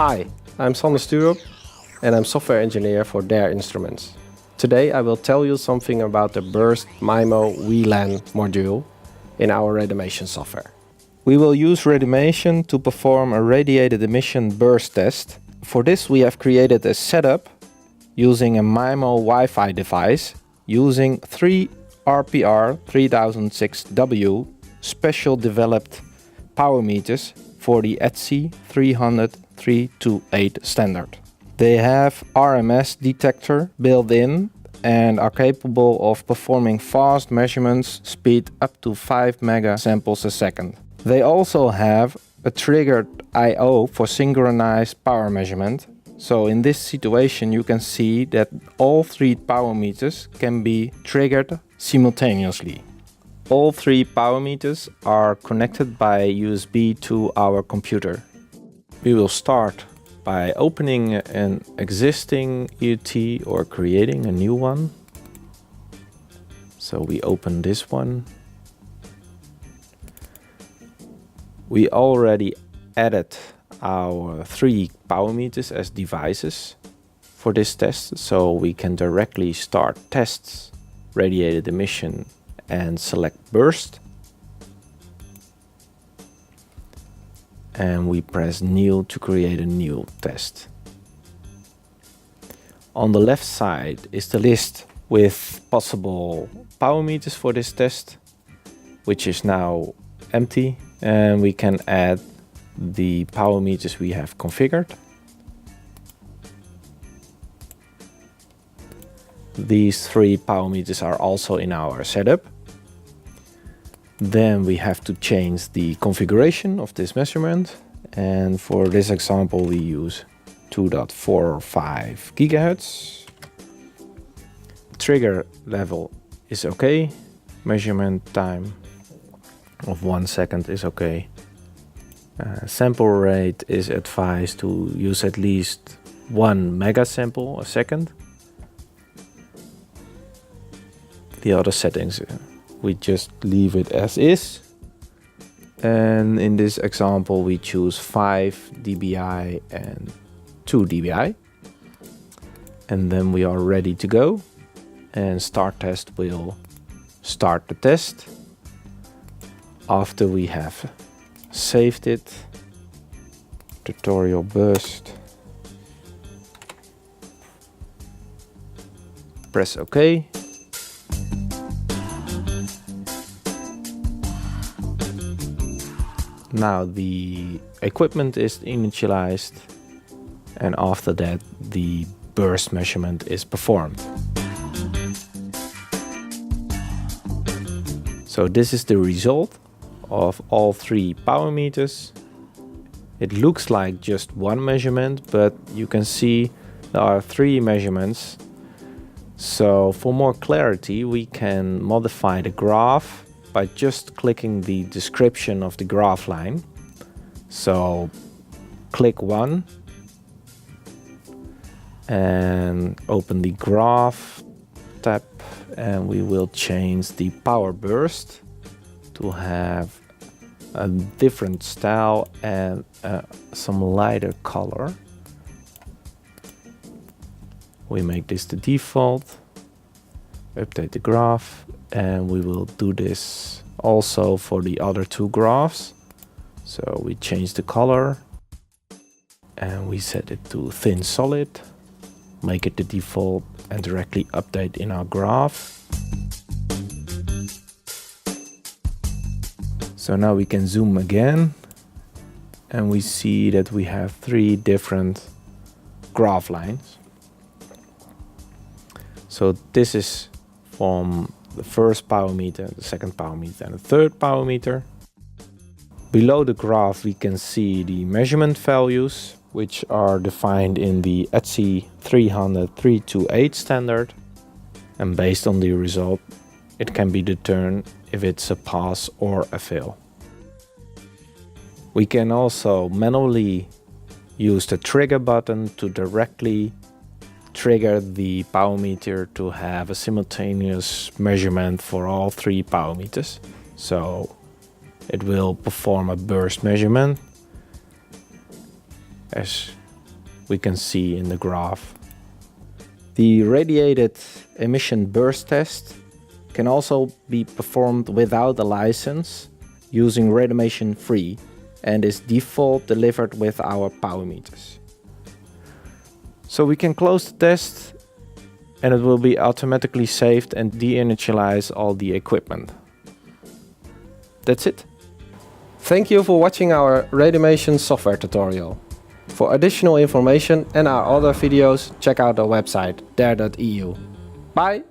Hi, I'm Sander Stuurop and I'm software engineer for Dare Instruments. Today I will tell you something about the Burst MIMO WLAN module in our RadiMation software. We will use RadiMation to perform a radiated emission burst test. For this we have created a setup using a MIMO Wi-Fi device using 3 RPR 3006W special developed power meters for the ETSI 300-328 standard. They have RMS detector built in and are capable of performing fast measurements speed up to 5 megasamples a second. They also have a triggered I/O for synchronized power measurement. So in this situation you can see that all 3 power meters can be triggered simultaneously. All 3 power meters are connected by USB to our computer. We will start by opening an existing EUT or creating a new one. So we open this one. We already added our 3 power meters as devices for this test, so we can directly start tests, radiated emission, and select burst. And we press new to create a new test. On the left side is the list with possible power meters for this test, which is now empty, and we can add the power meters we have configured. These 3 power meters are also in our setup. Then we have to change the configuration of this measurement, and for this example we use 2.45 gigahertz. Trigger level is okay. Measurement time of 1 second is okay. Sample rate is advised to use at least 1 megasample a second. The other settings we just leave it as is. And in this example we choose 5 dBi and 2 dBi. And then we are ready to go. And start test will start the test after we have saved it. Tutorial burst. Press OK. Now the equipment is initialized, and after that the burst measurement is performed. So this is the result of all 3 power meters. It looks like just one measurement, but you can see there are 3 measurements. So for more clarity we can modify the graph by just clicking the description of the graph line. So click 1 and open the graph tab, and we will change the power burst to have a different style and some lighter color. We make this the default, update the graph, and we will do this also for the other 2 graphs. So we change the color and we set it to thin solid, make it the default, and directly update in our graph. So now we can zoom again and we see that we have 3 different graph lines. So this is from the first power meter, the second power meter, and the third power meter. Below the graph we can see the measurement values, which are defined in the ETSI 300-328 standard, and based on the result it can be determined if it's a pass or a fail. We can also manually use the trigger button to directly trigger the power meter to have a simultaneous measurement for all 3 power meters. So it will perform a burst measurement as we can see in the graph. The radiated emission burst test can also be performed without a license using RadiMation free and is default delivered with our power meters. So we can close the test and it will be automatically saved and deinitialize all the equipment. That's it. Thank you for watching our RadiMation software tutorial. For additional information and our other videos, check out our website, there.eu. Bye!